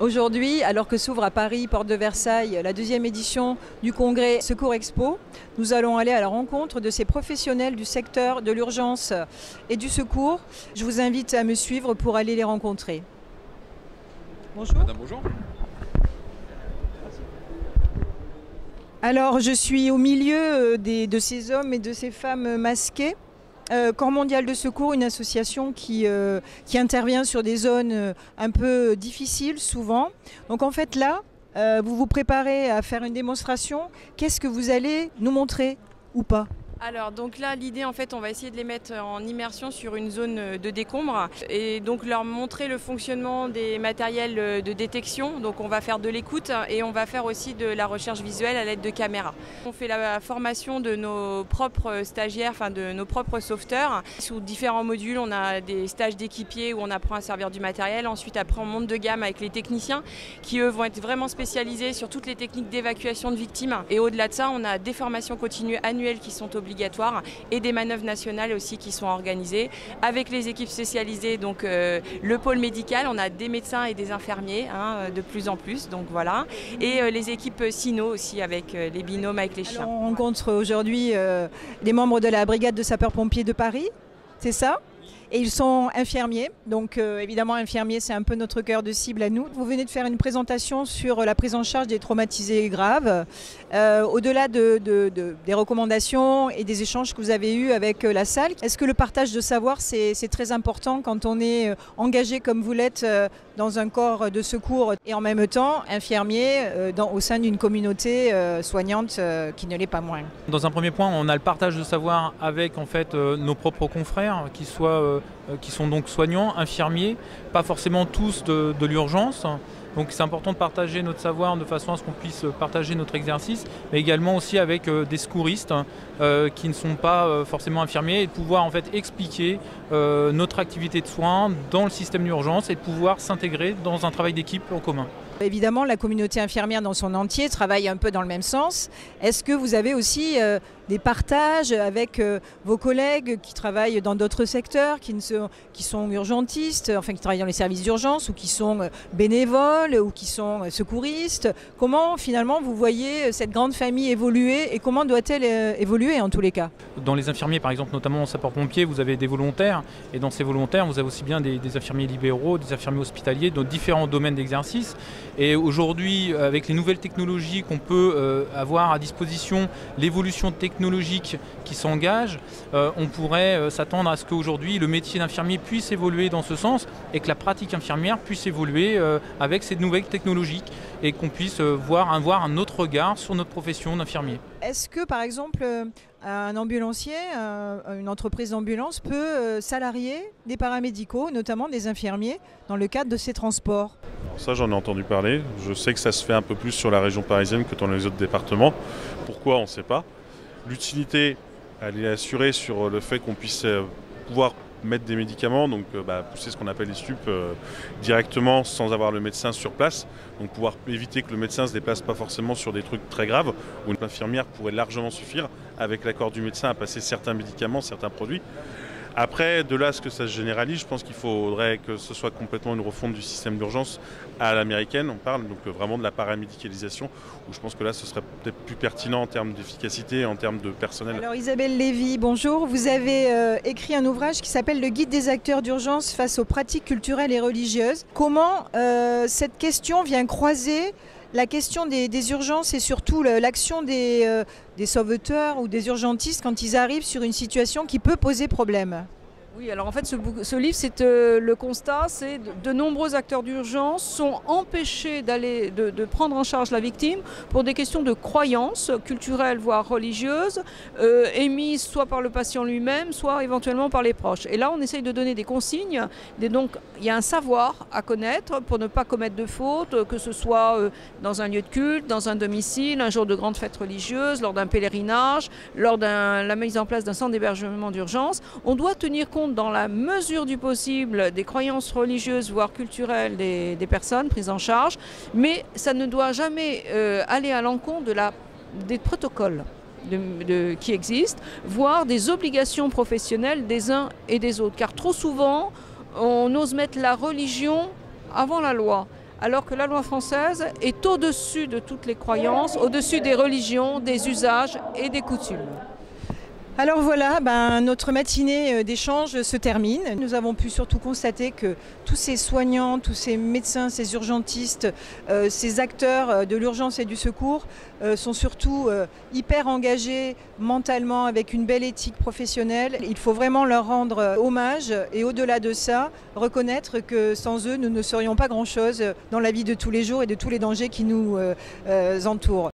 Aujourd'hui, alors que s'ouvre à Paris, porte de Versailles, la deuxième édition du congrès Secours Expo, nous allons aller à la rencontre de ces professionnels du secteur de l'urgence et du secours. Je vous invite à me suivre pour aller les rencontrer. Bonjour. Madame, bonjour. Alors, je suis au milieu de ces hommes et de ces femmes masqués. Corps mondial de secours, une association qui intervient sur des zones un peu difficiles souvent. Donc en fait là, vous vous préparez à faire une démonstration. Qu'est-ce que vous allez nous montrer ou pas ? Alors donc là l'idée en fait on va essayer de les mettre en immersion sur une zone de décombres et donc leur montrer le fonctionnement des matériels de détection. Donc on va faire de l'écoute et on va faire aussi de la recherche visuelle à l'aide de caméras. On fait la formation de nos propres stagiaires, enfin de nos propres sauveteurs. Sous différents modules on a des stages d'équipiers où on apprend à servir du matériel. Ensuite après on monte de gamme avec les techniciens qui eux vont être vraiment spécialisés sur toutes les techniques d'évacuation de victimes. Et au-delà de ça on a des formations continues annuelles qui sont obligatoires et des manœuvres nationales aussi qui sont organisées avec les équipes spécialisées, donc le pôle médical, on a des médecins et des infirmiers de plus en plus, donc voilà, et les équipes Sino aussi avec les binômes avec les chiens. Alors, on rencontre aujourd'hui des membres de la brigade de sapeurs-pompiers de Paris, c'est ça ? Et ils sont infirmiers, donc évidemment infirmiers c'est un peu notre cœur de cible à nous. Vous venez de faire une présentation sur la prise en charge des traumatisés graves. Au-delà des recommandations et des échanges que vous avez eus avec la salle, est-ce que le partage de savoir c'est très important quand on est engagé comme vous l'êtes dans un corps de secours et en même temps infirmier au sein d'une communauté soignante qui ne l'est pas moins? Dans un premier point, on a le partage de savoir avec en fait nos propres confrères qui sont donc soignants, infirmiers, pas forcément tous de l'urgence. Donc c'est important de partager notre savoir de façon à ce qu'on puisse partager notre exercice, mais également aussi avec des secouristes qui ne sont pas forcément infirmiers et de pouvoir en fait expliquer notre activité de soins dans le système d'urgence et de pouvoir s'intégrer dans un travail d'équipe en commun. Évidemment, la communauté infirmière dans son entier travaille un peu dans le même sens. Est-ce que vous avez aussi des partages avec vos collègues qui travaillent dans d'autres secteurs, qui sont urgentistes, enfin qui travaillent dans les services d'urgence ou qui sont bénévoles ou qui sont secouristes? Comment finalement vous voyez cette grande famille évoluer et comment doit-elle évoluer en tous les cas? Dans les infirmiers par exemple, notamment en sapeurs-pompiers, vous avez des volontaires et dans ces volontaires vous avez aussi bien des infirmiers libéraux, des infirmiers hospitaliers dans différents domaines d'exercice. Et aujourd'hui, avec les nouvelles technologies qu'on peut avoir à disposition, l'évolution technologique qui s'engage, on pourrait s'attendre à ce qu'aujourd'hui le métier d'infirmier puisse évoluer dans ce sens et que la pratique infirmière puisse évoluer avec ces nouvelles technologies et qu'on puisse avoir un autre regard sur notre profession d'infirmier. Est-ce que par exemple un ambulancier, une entreprise d'ambulance peut salarier des paramédicaux, notamment des infirmiers, dans le cadre de ces transports? Alors ça j'en ai entendu parler, je sais que ça se fait un peu plus sur la région parisienne que dans les autres départements. Pourquoi on ne sait pas. L'utilité elle est assurée sur le fait qu'on puisse pouvoir mettre des médicaments, donc pousser ce qu'on appelle les stupes directement sans avoir le médecin sur place, donc pouvoir éviter que le médecin ne se déplace pas forcément sur des trucs très graves, où une infirmière pourrait largement suffire avec l'accord du médecin à passer certains médicaments, certains produits. Après, de là à ce que ça se généralise, je pense qu'il faudrait que ce soit complètement une refonte du système d'urgence à l'américaine, on parle donc vraiment de la paramédicalisation, où je pense que là ce serait peut-être plus pertinent en termes d'efficacité, en termes de personnel. Alors Isabelle Lévy, bonjour. Vous avez écrit un ouvrage qui s'appelle « Le guide des acteurs d'urgence face aux pratiques culturelles et religieuses ». Comment cette question vient croiser la question des urgences et surtout l'action des sauveteurs ou des urgentistes quand ils arrivent sur une situation qui peut poser problème? Oui, alors en fait, ce livre, c'est le constat, c'est de nombreux acteurs d'urgence sont empêchés de prendre en charge la victime pour des questions de croyances culturelles, voire religieuses, émises soit par le patient lui-même, soit éventuellement par les proches. Et là, on essaye de donner des consignes. Donc, il y a un savoir à connaître pour ne pas commettre de fautes, que ce soit dans un lieu de culte, dans un domicile, un jour de grande fête religieuse, lors d'un pèlerinage, lors de la mise en place d'un centre d'hébergement d'urgence. On doit tenir compte dans la mesure du possible des croyances religieuses voire culturelles des personnes prises en charge, mais ça ne doit jamais aller à l'encontre des protocoles qui existent, voire des obligations professionnelles des uns et des autres. Car trop souvent, on ose mettre la religion avant la loi. alors que la loi française est au-dessus de toutes les croyances, au-dessus des religions, des usages et des coutumes. Alors voilà, notre matinée d'échange se termine. Nous avons pu surtout constater que tous ces soignants, tous ces médecins, ces urgentistes, ces acteurs de l'urgence et du secours sont surtout hyper engagés mentalement avec une belle éthique professionnelle. Il faut vraiment leur rendre hommage et au-delà de ça, reconnaître que sans eux, nous ne serions pas grand-chose dans la vie de tous les jours et de tous les dangers qui nous entourent.